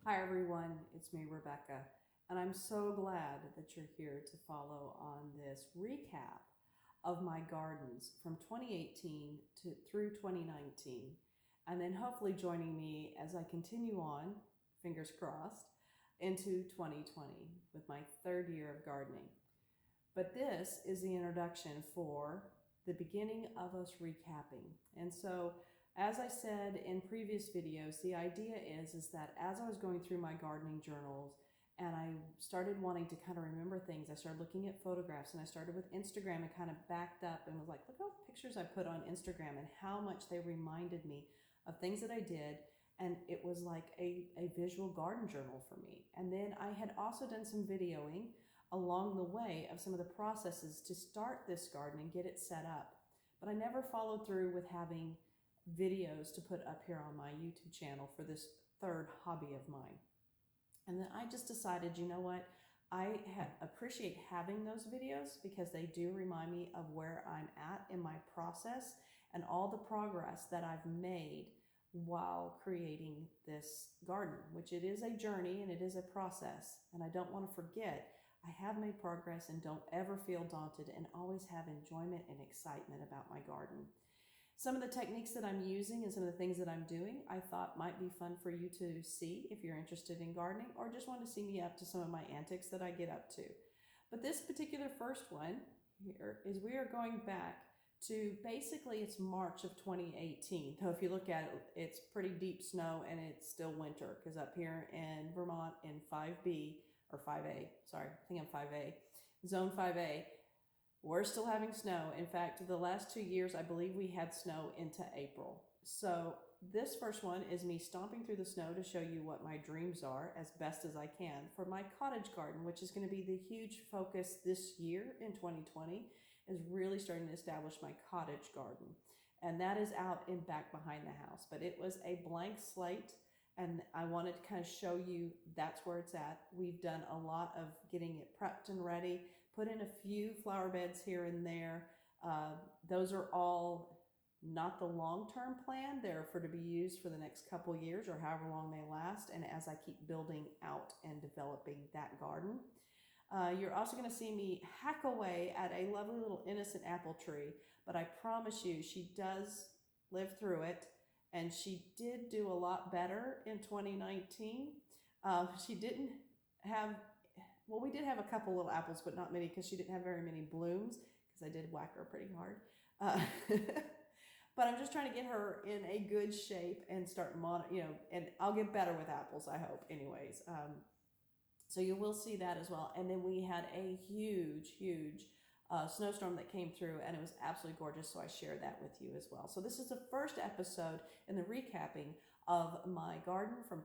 Hi everyone, it's me Rebecca, and I'm so glad that you're here to follow on this recap of my gardens from 2018 through 2019, and then hopefully joining me as I continue on, fingers crossed, into 2020 with my third year of gardening. But this is the introduction for the beginning of us recapping. And so, as I said in previous videos, the idea is that as I was going through my gardening journals and I started wanting to kind of remember things, I started looking at photographs, and I started with Instagram and kind of backed up and was like, look at the pictures I put on Instagram and how much they reminded me of things that I did. And it was like a visual garden journal for me. And then I had also done some videoing along the way of some of the processes to start this garden and get it set up. But I never followed through with having videos to put up here on my YouTube channel for this third hobby of mine. And then I just decided, you know what? I appreciate having those videos because they do remind me of where I'm at in my process and all the progress that I've made while creating this garden, which it is a journey and it is a process. And I don't want to forget, I have made progress and don't ever feel daunted and always have enjoyment and excitement about my garden. Some of the techniques that I'm using and some of the things that I'm doing, I thought might be fun for you to see if you're interested in gardening or just want to see me up to some of my antics that I get up to. But this particular first one here is we are going back to basically it's March of 2018. So if you look at it, it's pretty deep snow and it's still winter because up here in Vermont in 5B or 5A, sorry, I think I'm 5A, zone 5A, we're still having snow. In fact, the last 2 years, I believe we had snow into April. So this first one is me stomping through the snow to show you what my dreams are as best as I can for my cottage garden, which is going to be the huge focus this year in 2020, is really starting to establish my cottage garden. And that is out in back behind the house. But it was a blank slate, and I wanted to kind of show you that's where it's at. We've done a lot of getting it prepped and ready, put in a few flower beds here and there. Those are all not the long-term plan. They're for to be used for the next couple years or however long they last. And as I keep building out and developing that garden, you're also going to see me hack away at a lovely little innocent apple tree. But I promise you, she does live through it. And she did do a lot better in 2019. She didn't have, well, we did have a couple little apples, but not many because she didn't have very many blooms because I did whack her pretty hard. But I'm just trying to get her in a good shape and start, and I'll get better with apples, I hope, anyways. So you will see that as well. And then we had a huge snowstorm that came through, and it was absolutely gorgeous. So I shared that with you as well. So this is the first episode in the recapping of my garden from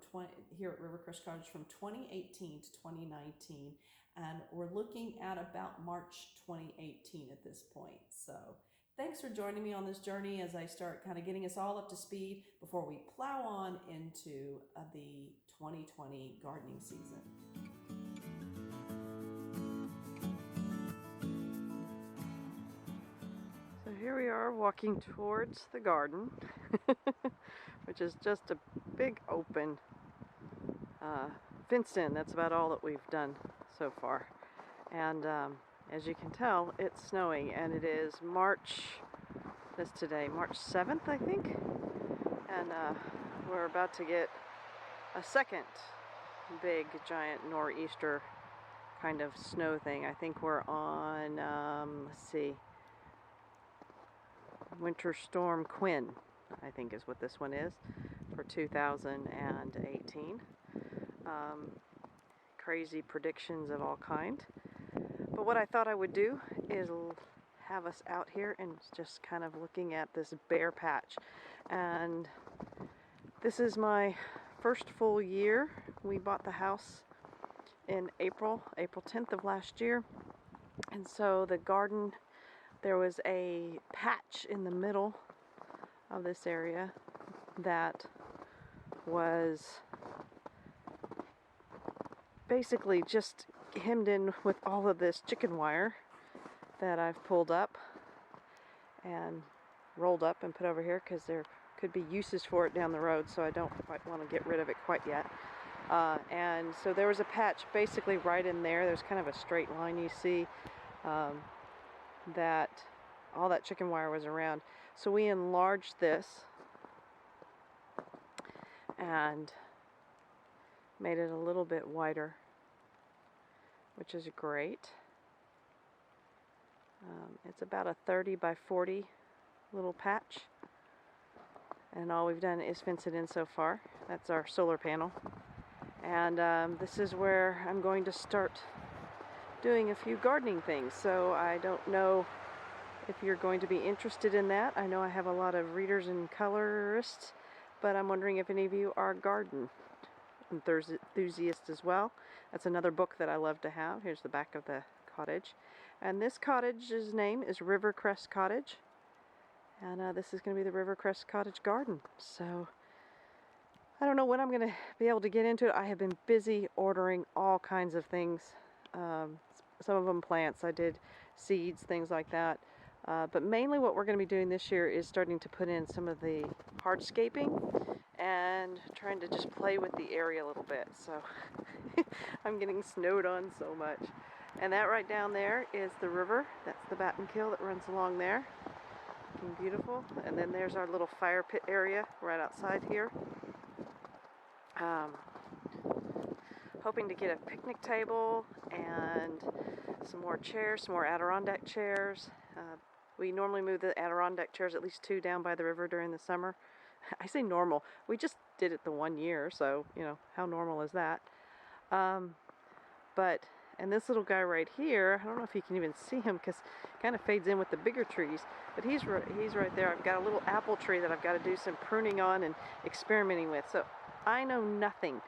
here at Rivercrest Cottage from 2018 to 2019. And we're looking at about March 2018 at this point. So thanks for joining me on this journey as I start kind of getting us all up to speed before we plow on into the 2020 gardening season. So here we are walking towards the garden, which is just a big open, fenced in. That's about all that we've done so far. And as you can tell, it's snowing, and it is March 7th, I think. And we're about to get a second big, giant nor'easter kind of snow thing. I think we're on, let's see, Winter Storm Quinn, I think is what this one is, for 2018. Crazy predictions of all kind. But what I thought I would do is have us out here and just kind of looking at this bare patch. And this is my first full year. We bought the house in April 10th of last year. And so the garden, there was a patch in the middle of this area that was basically just hemmed in with all of this chicken wire that I've pulled up and rolled up and put over here because there could be uses for it down the road, so I don't quite want to get rid of it quite yet. And so there was a patch basically right in there. There's kind of a straight line you see that all that chicken wire was around. So we enlarged this and made it a little bit wider, which is great. It's about a 30 by 40 little patch, and all we've done is fence it in so far. That's our solar panel, and this is where I'm going to start doing a few gardening things. So I don't know if you're going to be interested in that. I know I have a lot of readers and colorists, but I'm wondering if any of you are garden enthusiasts as well. That's another book that I love to have. Here's the back of the cottage, and this cottage's name is Rivercrest Cottage, and this is going to be the Rivercrest Cottage garden. So I don't know when I'm going to be able to get into it. I have been busy ordering all kinds of things, some of them plants. I did seeds, things like that. But mainly what we're going to be doing this year is starting to put in some of the hardscaping and trying to just play with the area a little bit. So I'm getting snowed on so much. And that right down there is the river. That's the Battenkill that runs along there. Looking beautiful. And then there's our little fire pit area right outside here. Hoping to get a picnic table and some more chairs, some more Adirondack chairs. We normally move the Adirondack chairs, at least 2, down by the river during the summer. I say normal. We just did it the 1 year, so, you know, how normal is that? And this little guy right here, I don't know if you can even see him because it kind of fades in with the bigger trees, but he's right there. I've got a little apple tree that I've got to do some pruning on and experimenting with. So I know nothing.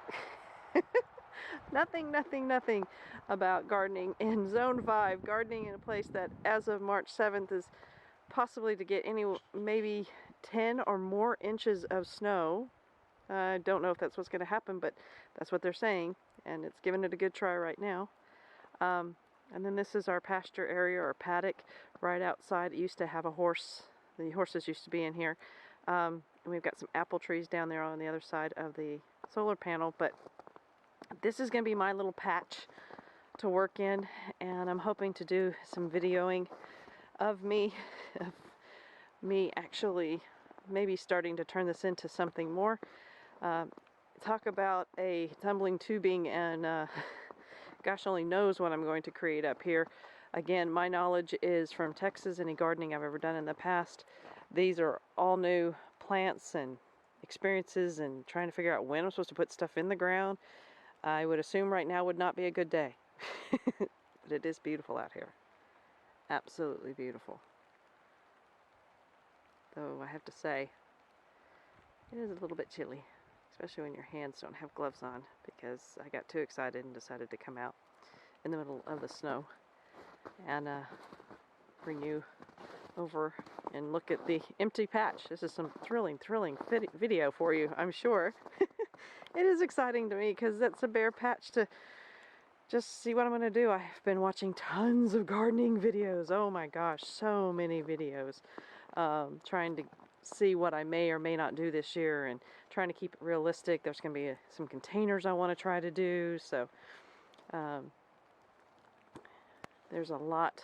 Nothing about gardening in Zone 5, gardening in a place that as of March 7th is possibly to get maybe 10 or more inches of snow. I don't know if that's what's going to happen, but that's what they're saying, and it's giving it a good try right now. And then this is our pasture area, or paddock, right outside. It used to have a horse. The horses used to be in here. And we've got some apple trees down there on the other side of the solar panel, but this is going to be my little patch to work in, and I'm hoping to do some videoing of me actually maybe starting to turn this into something more. Talk about a tumbling tubing, and gosh only knows what I'm going to create up here. Again, my knowledge is from Texas. Any gardening I've ever done in the past, these are all new plants and experiences and trying to figure out when I'm supposed to put stuff in the ground. I would assume right now would not be a good day. But it is beautiful out here. Absolutely beautiful. Though I have to say, it is a little bit chilly, especially when your hands don't have gloves on, because I got too excited and decided to come out in the middle of the snow and bring you over and look at the empty patch. This is some thrilling video for you, I'm sure. It is exciting to me because that's a bare patch to just see what I'm going to do. I've been watching tons of gardening videos. Oh my gosh, so many videos. Trying to see what I may or may not do this year and trying to keep it realistic. There's going to be some containers I want to try to do. So there's a lot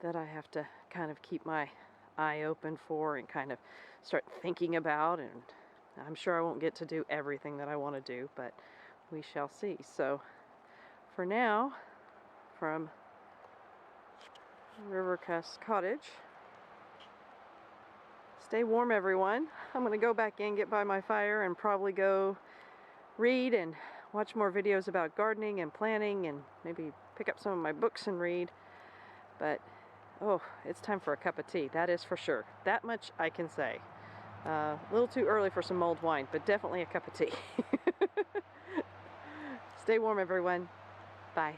that I have to kind of keep my eye open for and kind of start thinking about, and I'm sure I won't get to do everything that I want to do, but we shall see. So for now, from Rivercrest Cottage, stay warm everyone. I'm going to go back in, get by my fire, and probably go read and watch more videos about gardening and planting, and maybe pick up some of my books and read. But oh, it's time for a cup of tea, that is for sure. That much I can say. A little too early for some mulled wine, but definitely a cup of tea. Stay warm everyone. Bye.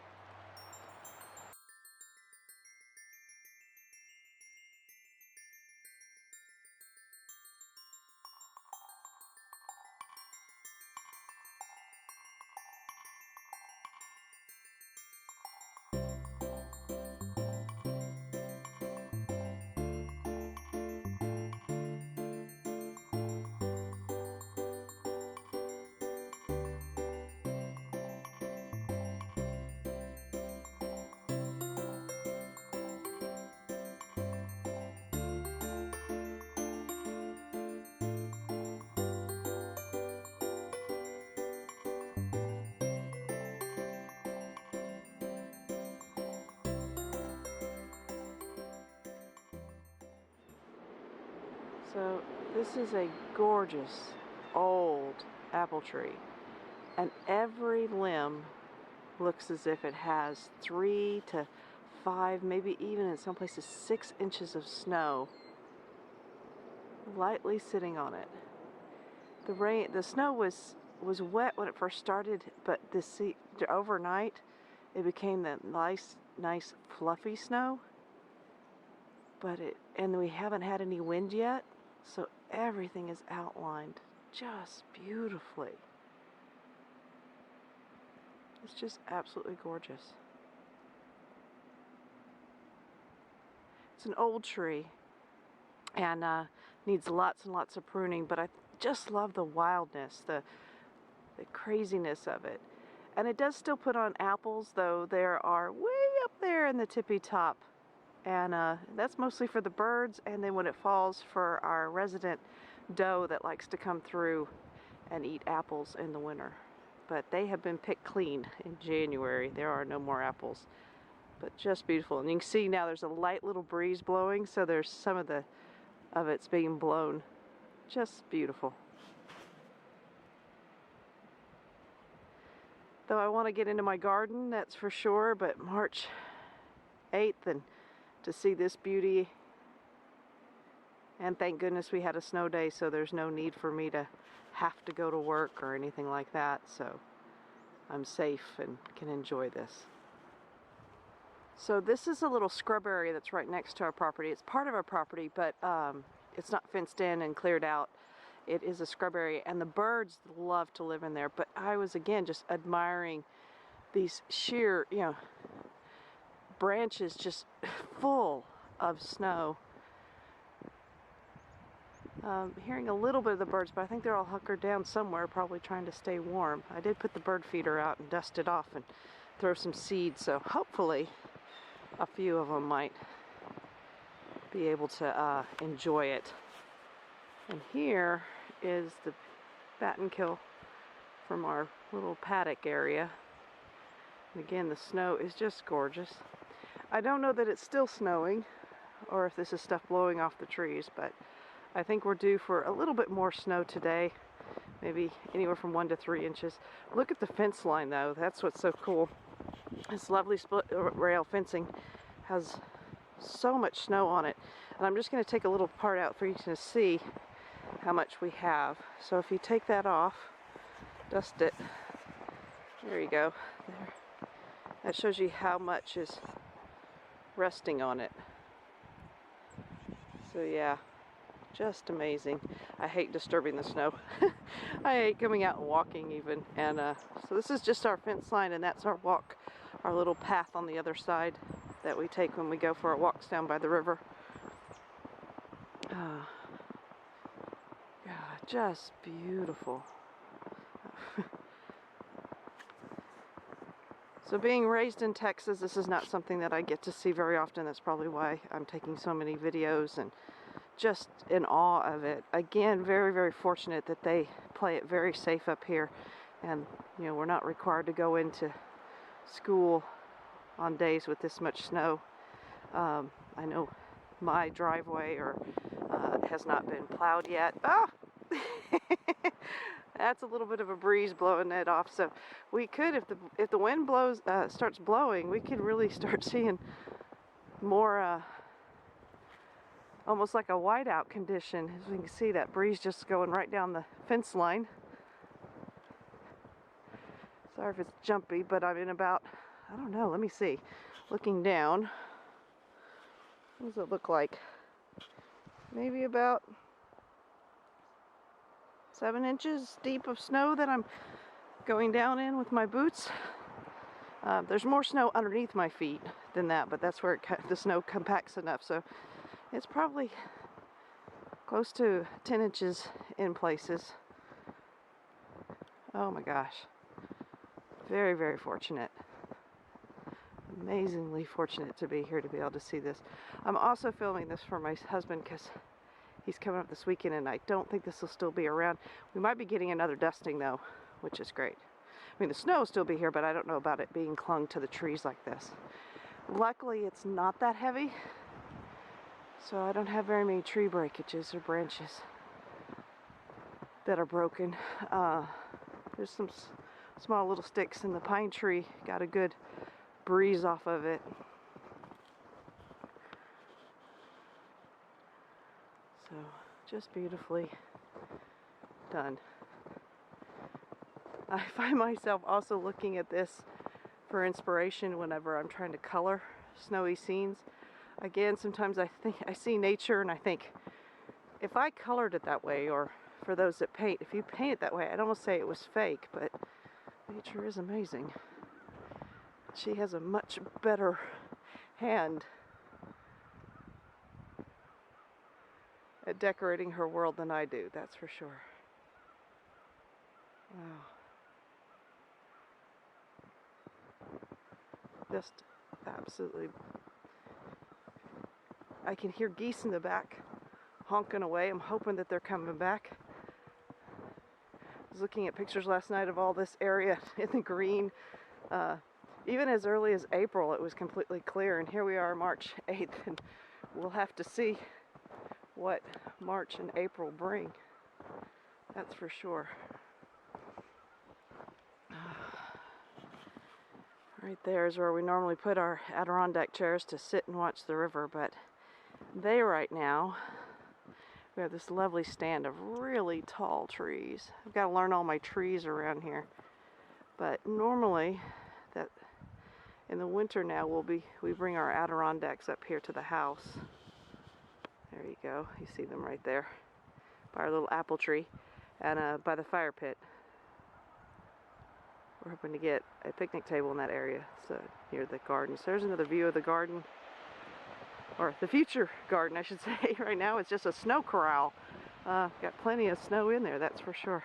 So this is a gorgeous old apple tree, and every limb looks as if it has 3 to 5, maybe even in some places 6 inches of snow lightly sitting on it. The snow was wet when it first started, but overnight it became that nice fluffy snow. And we haven't had any wind yet, so everything is outlined just beautifully. It's just absolutely gorgeous. It's an old tree and needs lots and lots of pruning, but I just love the wildness, the craziness of it. And it does still put on apples, though there are way up there in the tippy top. And that's mostly for the birds, and then when it falls, for our resident doe that likes to come through and eat apples in the winter. But they have been picked clean in January. There are no more apples, but just beautiful. And you can see now there's a light little breeze blowing, so there's some of it's being blown. Just beautiful. Though I want to get into my garden, that's for sure, but March 8th, and to see this beauty, and thank goodness we had a snow day, so there's no need for me to have to go to work or anything like that, so I'm safe and can enjoy this. So this is a little scrub area that's right next to our property. It's part of our property, but it's not fenced in and cleared out. It is a scrub area, and the birds love to live in there. But I was, again, just admiring these sheer, branches just full of snow. Hearing a little bit of the birds, but I think they're all hunkered down somewhere, probably trying to stay warm. I did put the bird feeder out and dust it off and throw some seeds, so hopefully a few of them might be able to enjoy it. And here is the batten kill from our little paddock area. And again, the snow is just gorgeous. I don't know that it's still snowing or if this is stuff blowing off the trees, but I think we're due for a little bit more snow today, maybe anywhere from 1 to 3 inches. Look at the fence line, though. That's what's so cool. This lovely split rail fencing has so much snow on it. And I'm just going to take a little part out for you to see how much we have. So if you take that off, dust it. There you go. There. That shows you how much is resting on it. So yeah, just amazing. I hate disturbing the snow. I hate coming out and walking even. And so this is just our fence line, and that's our walk, our little path on the other side that we take when we go for our walks down by the river. God, just beautiful. So being raised in Texas, this is not something that I get to see very often. That's probably why I'm taking so many videos and just in awe of it. Again, very, very fortunate that they play it very safe up here. And, we're not required to go into school on days with this much snow. I know my driveway has not been plowed yet. Oh! That's a little bit of a breeze blowing it off. So we could, if the wind starts blowing, we could really start seeing more, almost like a whiteout condition. As we can see, that breeze just going right down the fence line. Sorry if it's jumpy, but I'm in about, I don't know, let me see. Looking down, what does it look like? Maybe about 7 inches deep of snow that I'm going down in with my boots. There's more snow underneath my feet than that, but that's where the snow compacts enough. So it's probably close to 10 inches in places. Oh my gosh. Very, very fortunate. Amazingly fortunate to be here to be able to see this. I'm also filming this for my husband because he's coming up this weekend, and I don't think this will still be around. We might be getting another dusting though, which is great. I mean, the snow will still be here, but I don't know about it being clung to the trees like this. Luckily, it's not that heavy, So I don't have very many tree breakages or branches that are broken. There's some small little sticks, and the pine tree got a good breeze off of it. So just beautifully done. I find myself also looking at this for inspiration whenever I'm trying to color snowy scenes. Again, sometimes I see nature and I think, if I colored it that way, or for those that paint, if you paint it that way, I'd almost say it was fake, but nature is amazing. She has a much better hand at decorating her world than I do, that's for sure. Wow. Just absolutely. I can hear geese in the back honking away. I'm hoping that they're coming back. I was looking at pictures last night of all this area in the green. Even as early as April, it was completely clear, and here we are March 8th, and we'll have to see what March and April bring. That's for sure. Right there is where we normally put our Adirondack chairs to sit and watch the river, but right now, we have this lovely stand of really tall trees. I've got to learn all my trees around here. But normally, that in the winter now, we bring our Adirondacks up here to the house. There you go. You see them right there by our little apple tree and by the fire pit. We're hoping to get a picnic table in that area, so near the garden. So there's another view of the garden, or the future garden, I should say. Right now it's just a snow corral. Got plenty of snow in there, that's for sure.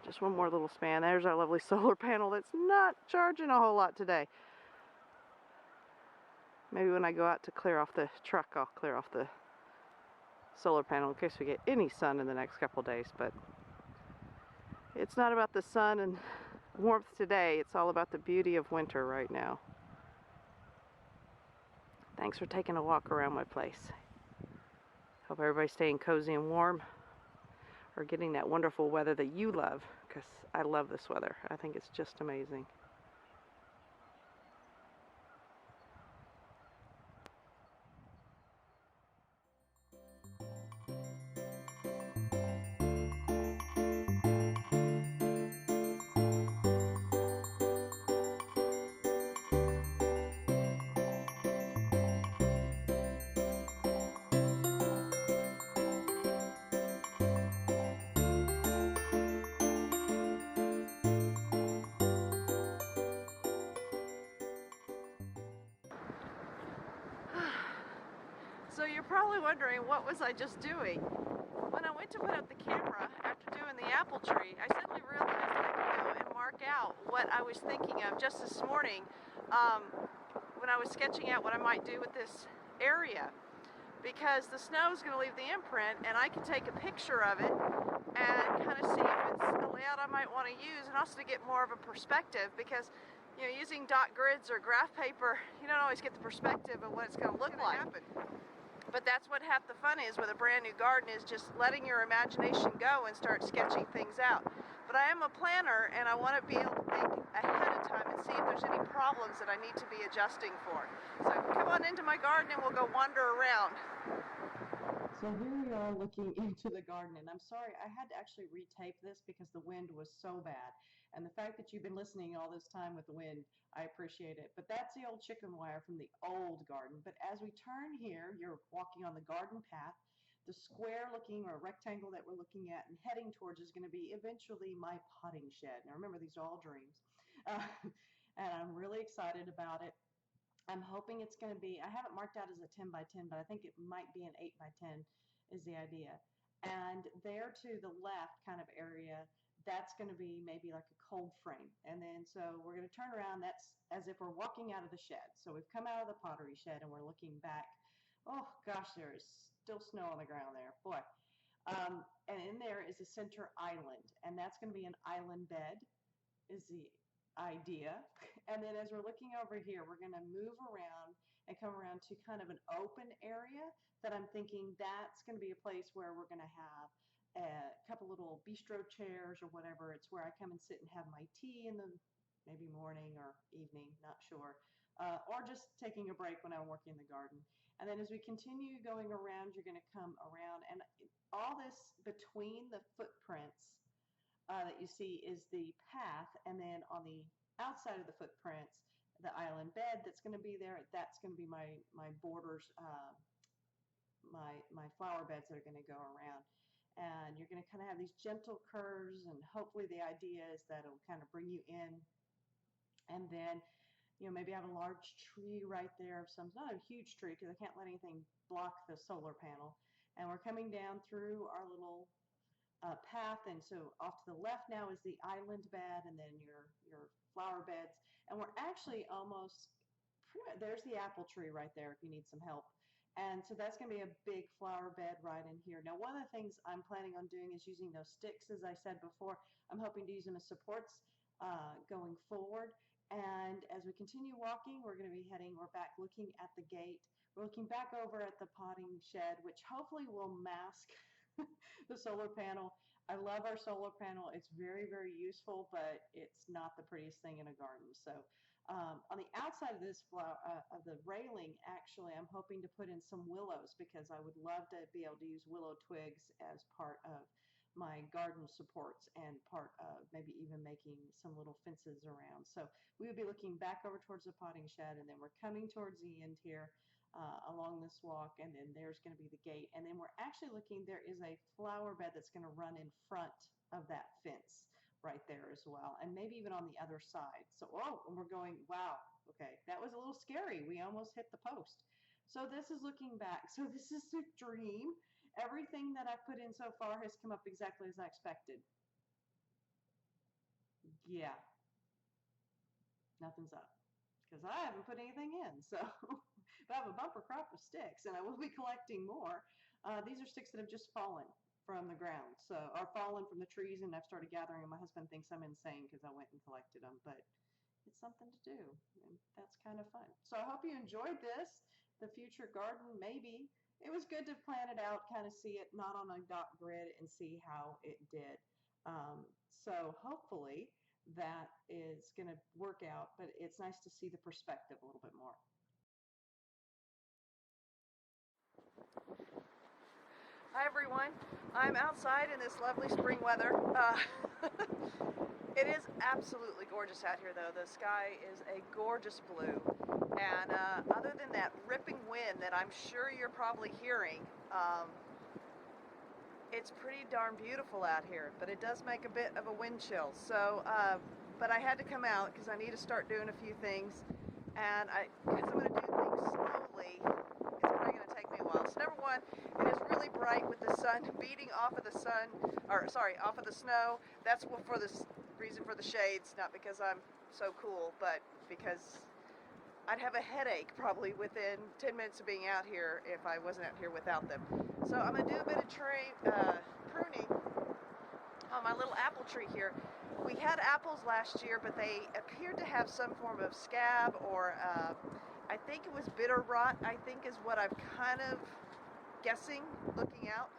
Just one more little span. There's our lovely solar panel that's not charging a whole lot today. Maybe when I go out to clear off the truck, I'll clear off the solar panel in case we get any sun in the next couple days. But it's not about the sun and warmth today. It's all about the beauty of winter right now. Thanks for taking a walk around my place. Hope everybody's staying cozy and warm, or getting that wonderful weather that you love, because I love this weather. I think it's just amazing. So you're probably wondering, what was I just doing? When I went to put up the camera after doing the apple tree, I suddenly realized I could go and mark out what I was thinking of just this morning when I was sketching out what I might do with this area. Because the snow is going to leave the imprint, and I can take a picture of it and kind of see if it's a layout I might want to use, and also to get more of a perspective, because using dot grids or graph paper, you don't always get the perspective of what it's going to look like. But that's what half the fun is with a brand new garden, is just letting your imagination go and start sketching things out. But I am a planner, and I want to be able to think ahead of time and see if there's any problems that I need to be adjusting for. So come on into my garden and we'll go wander around. So here we are looking into the garden, and I'm sorry, I had to actually retape this because the wind was so bad. And the fact that you've been listening all this time with the wind, I appreciate it. But that's the old chicken wire from the old garden. But as we turn here, you're walking on the garden path. The square looking, or rectangle that we're looking at and heading towards, is going to be eventually my potting shed. Now remember, these are all dreams. And I'm really excited about it. I'm hoping it's going to be, I have it marked out as a 10 by 10, but I think it might be an 8 by 10 is the idea. And there to the left kind of area, that's going to be maybe like a cold frame. And then so we're going to turn around. That's as if we're walking out of the shed. So we've come out of the pottery shed and we're looking back. Oh gosh, there is still snow on the ground there. Boy. And in there is a center island. And that's going to be an island bed is the idea. And then as we're looking over here, we're going to move around and come around to kind of an open area that I'm thinking that's going to be a place where we're going to have a couple little bistro chairs or whatever. It's where I come and sit and have my tea in the maybe morning or evening, not sure, or just taking a break when I'm working in the garden. And then as we continue going around, you're going to come around, and all this between the footprints that you see is the path, and then on the outside of the footprints, the island bed that's going to be there. That's going to be my borders, my flower beds that are going to go around. And you're going to kind of have these gentle curves, and hopefully the idea is that it'll kind of bring you in. And then, maybe have a large tree right there of some, not a huge tree because I can't let anything block the solar panel. And we're coming down through our little path, and so off to the left now is the island bed, and then your flower beds, and we're actually almost pretty much, there's the apple tree right there if you need some help. And so that's going to be a big flower bed right in here. Now, one of the things I'm planning on doing is using those sticks, as I said before. I'm hoping to use them as supports going forward. And as we continue walking, we're back looking at the gate. We're looking back over at the potting shed, which hopefully will mask the solar panel. I love our solar panel. It's very, very useful, but it's not the prettiest thing in a garden. So on the outside of this of the railing, actually, I'm hoping to put in some willows because I would love to be able to use willow twigs as part of my garden supports and part of maybe even making some little fences around. So we would be looking back over towards the potting shed, and then we're coming towards the end here along this walk, and then there's going to be the gate. And then we're actually looking, there is a flower bed that's going to run in front of that fence right there as well, and maybe even on the other side. So, and we're going, wow, okay, that was a little scary. We almost hit the post. So this is looking back. So this is a dream. Everything that I've put in so far has come up exactly as I expected. Yeah, nothing's up because I haven't put anything in. So I have a bumper crop of sticks, and I will be collecting more. These are sticks that have just fallen from the ground, so are fallen from the trees, and I've started gathering them. My husband thinks I'm insane because I went and collected them, but it's something to do, and that's kind of fun. So I hope you enjoyed this, the future garden. Maybe it was good to plan it out, kind of see it not on a dot grid and see how it did. So hopefully that is going to work out, but it's nice to see the perspective a little bit more. Hi everyone, I'm outside in this lovely spring weather. It is absolutely gorgeous out here though. The sky is a gorgeous blue, and other than that ripping wind that I'm sure you're probably hearing, it's pretty darn beautiful out here, but it does make a bit of a wind chill. So, but I had to come out because I need to start doing a few things, and because I'm going to do things slowly, it's probably going to take me a while. So number one, it is really bright with the sun beating off of the off of the snow. That's for the reason for the shades, not because I'm so cool, but because I'd have a headache probably within 10 minutes of being out here if I wasn't out here without them. So I'm going to do a bit of pruning on my little apple tree here. We had apples last year, but they appeared to have some form of scab, or I think it was bitter rot, I think is what I'm kind of guessing looking out.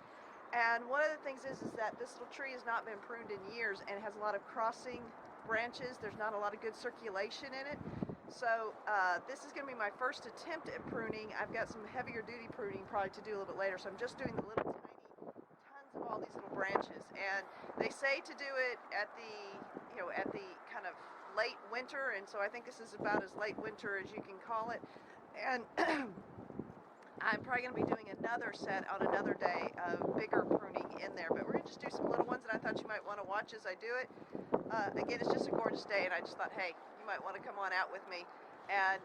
And one of the things is that this little tree has not been pruned in years and has a lot of crossing branches. There's not a lot of good circulation in it. So this is going to be my first attempt at pruning. I've got some heavier duty pruning probably to do a little bit later. So I'm just doing the little tiny tons of all these little branches. And they say to do it at the kind of late winter. And so I think this is about as late winter as you can call it. And I'm probably going to be doing another set on another day of bigger pruning in there. But we're going to just do some little ones, and I thought you might want to watch as I do it. Again, it's just a gorgeous day, and I just thought, hey, you might want to come on out with me. And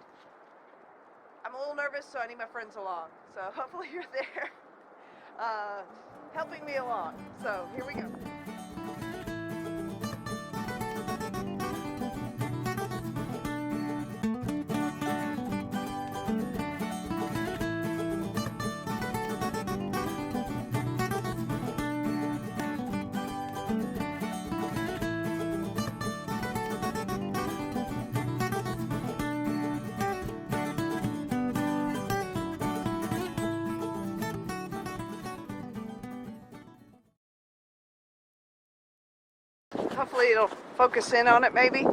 I'm a little nervous, so I need my friends along. So hopefully you're there helping me along. So here we go. hopefully it'll focus in on it maybe.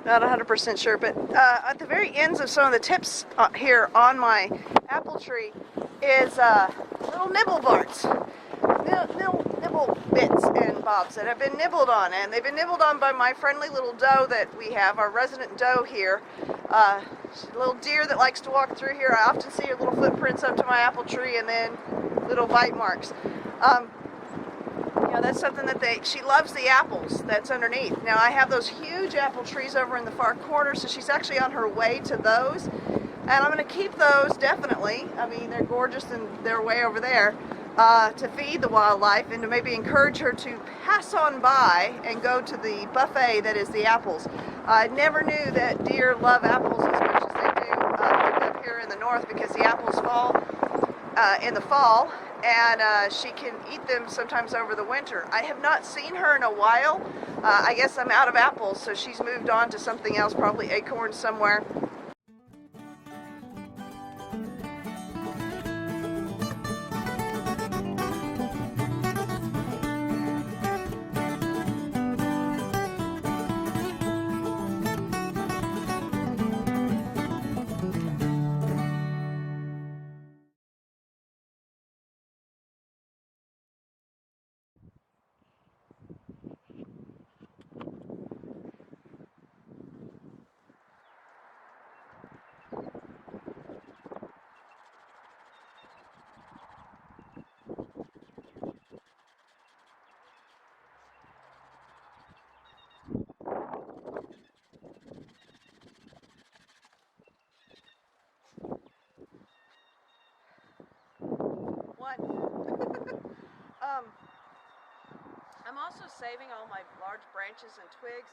Not 100% sure, but at the very ends of some of the tips here on my apple tree is little nibble barts. Nibble bits and bobs that have been nibbled on, and they've been nibbled on by my friendly little doe that we have, our resident doe here. She's a little deer that likes to walk through here. I often see her little footprints up to my apple tree and then little bite marks. You know, that's something that she loves the apples that's underneath. Now I have those huge apple trees over in the far corner, so she's actually on her way to those. And I'm going to keep those definitely. I mean, they're gorgeous and they're way over there. To feed the wildlife and to maybe encourage her to pass on by and go to the buffet that is the apples. I never knew that deer love apples as much as they do up here in the north, because the apples fall in the fall and she can eat them sometimes over the winter. I have not seen her in a while. I guess I'm out of apples, so she's moved on to something else, probably acorns somewhere. I'm also saving all my large branches and twigs.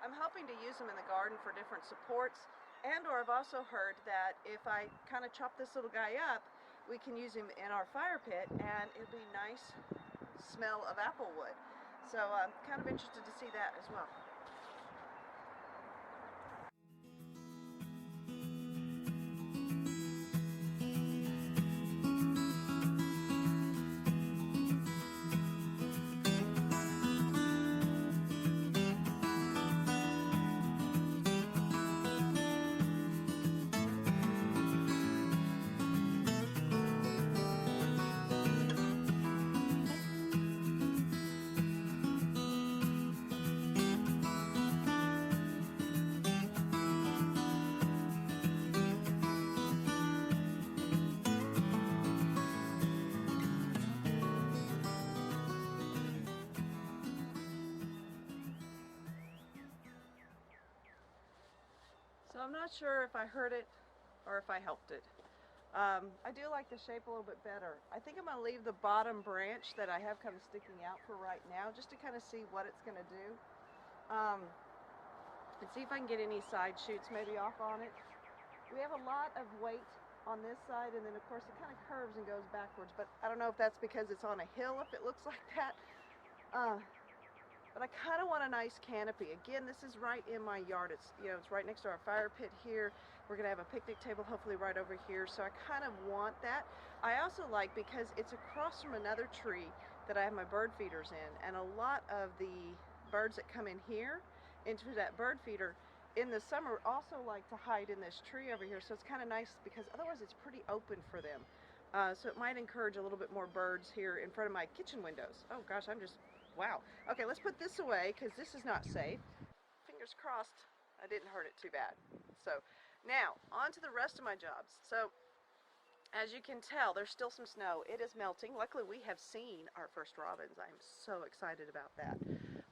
I'm hoping to use them in the garden for different supports, or I've also heard that if I kind of chop this little guy up, we can use him in our fire pit and it'll be nice smell of apple wood. So I'm kind of interested to see that as well. So I'm not sure if I heard it or if I helped it. I do like the shape a little bit better. I think I'm going to leave the bottom branch that I have kind of sticking out for right now, just to kind of see what it's going to do. And see if I can get any side shoots maybe off on it. We have a lot of weight on this side, and then of course it kind of curves and goes backwards, but I don't know if that's because it's on a hill, if it looks like that. But I kind of want a nice canopy. Again, this is right in my yard. It's, you know, it's right next to our fire pit here. We're gonna have a picnic table hopefully right over here, so I kind of want that. I also like, because it's across from another tree that I have my bird feeders in, and a lot of the birds that come in here into that bird feeder in the summer also like to hide in this tree over here, so it's kind of nice because otherwise it's pretty open for them. So it might encourage a little bit more birds here in front of my kitchen windows. Oh gosh, wow. Okay, let's put this away because this is not safe. Fingers crossed I didn't hurt it too bad. So now on to the rest of my jobs. So as you can tell, there's still some snow. It is melting. Luckily we have seen our first robins. I'm so excited about that.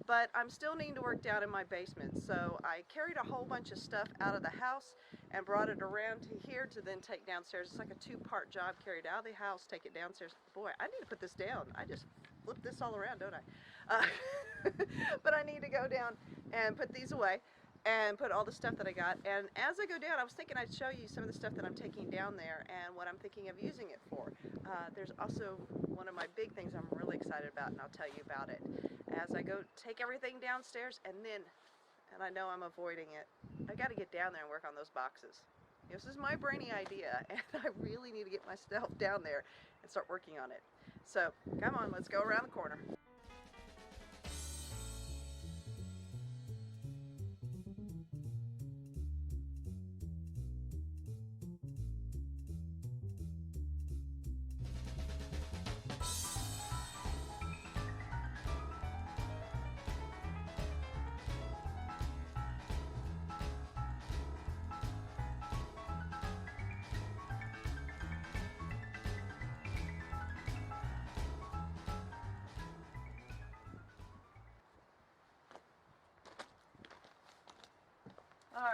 But I'm still needing to work down in my basement, so I carried a whole bunch of stuff out of the house and brought it around to here to then take downstairs. It's like a two-part job: carry it out of the house, take it downstairs. Boy, I need to put this down. I just flipped this all around, don't I? But I need to go down and put these away and put all the stuff that I got. And as I go down, I was thinking I'd show you some of the stuff that I'm taking down there and what I'm thinking of using it for. There's also one of my big things I'm really excited about, and I'll tell you about it as I go take everything downstairs. And I know I'm avoiding it, I got to get down there and work on those boxes. This is my brainy idea, and I really need to get myself down there and start working on it. So come on, let's go around the corner.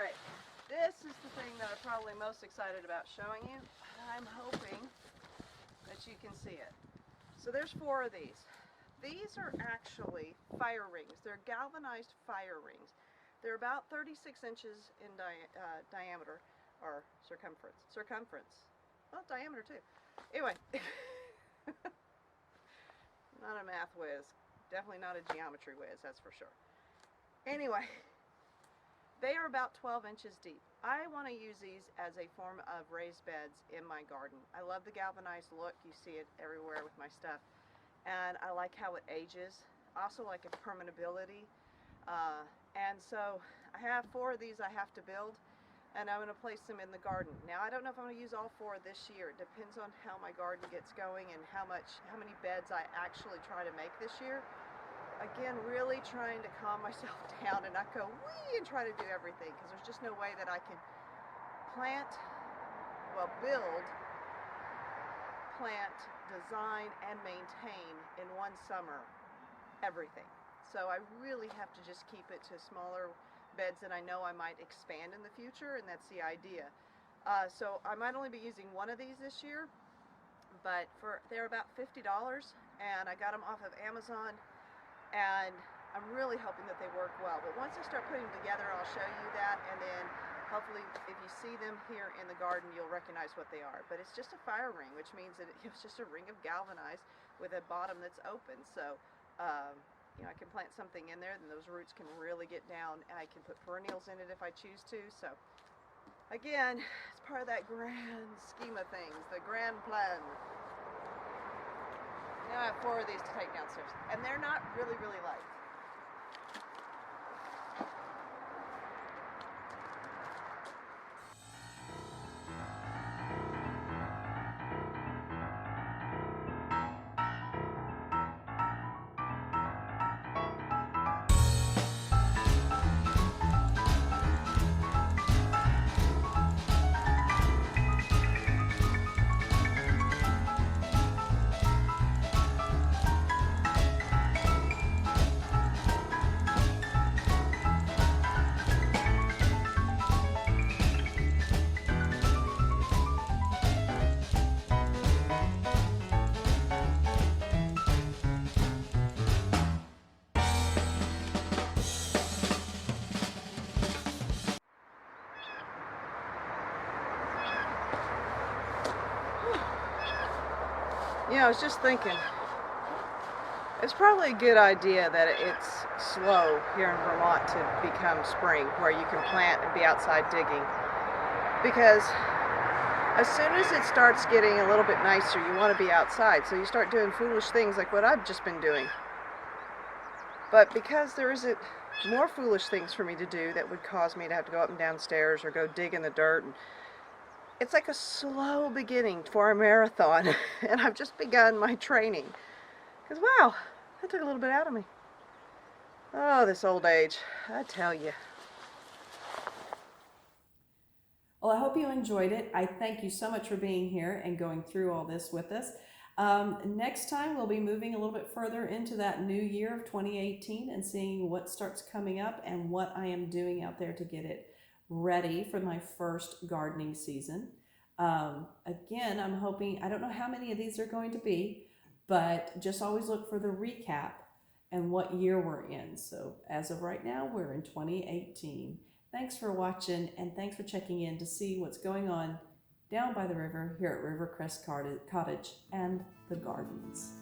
right, this is the thing that I'm probably most excited about showing you. I'm hoping that you can see it. So there's 4 of these. These are actually fire rings. They're galvanized fire rings. They're about 36 inches in diameter, or circumference. Well, diameter too. Anyway, not a math whiz. Definitely not a geometry whiz, that's for sure. Anyway, they are about 12 inches deep. I want to use these as a form of raised beds in my garden. I love the galvanized look. You see it everywhere with my stuff. And I like how it ages. Also like its permanentability. And so I have 4 of these I have to build, and I'm going to place them in the garden. Now I don't know if I'm going to use all 4 this year. It depends on how my garden gets going and how many beds I actually try to make this year. Again, really trying to calm myself down and not go wee and try to do everything, because there's just no way that I can build, plant, design, and maintain in one summer everything. So I really have to just keep it to smaller beds that I know I might expand in the future, and that's the idea. So I might only be using 1 of these this year, but they're about $50, and I got them off of Amazon, and I'm really hoping that they work well. But once I start putting them together, I'll show you that, and then hopefully if you see them here in the garden, you'll recognize what they are. But it's just a fire ring, which means that it's just a ring of galvanized with a bottom that's open. So you know, I can plant something in there, and those roots can really get down, and I can put perennials in it if I choose to. So again, it's part of that grand scheme of things, the grand plan. Now I have 4 of these to take downstairs, and they're not really light. You know, I was just thinking, it's probably a good idea that it's slow here in Vermont to become spring, where you can plant and be outside digging. Because as soon as it starts getting a little bit nicer, you want to be outside. So you start doing foolish things like what I've just been doing. But because there isn't more foolish things for me to do that would cause me to have to go up and down stairs or go dig in the dirt, and it's like a slow beginning for a marathon, and I've just begun my training. Because, wow, that took a little bit out of me. Oh, this old age, I tell you. Well, I hope you enjoyed it. I thank you so much for being here and going through all this with us. Next time, we'll be moving a little bit further into that new year of 2018 and seeing what starts coming up and what I am doing out there to get it ready for my first gardening season. Again, I'm hoping, I don't know how many of these are going to be, but just always look for the recap and what year we're in. So as of right now, we're in 2018. Thanks for watching, and thanks for checking in to see what's going on down by the river here at Rivercrest Cottage and the gardens.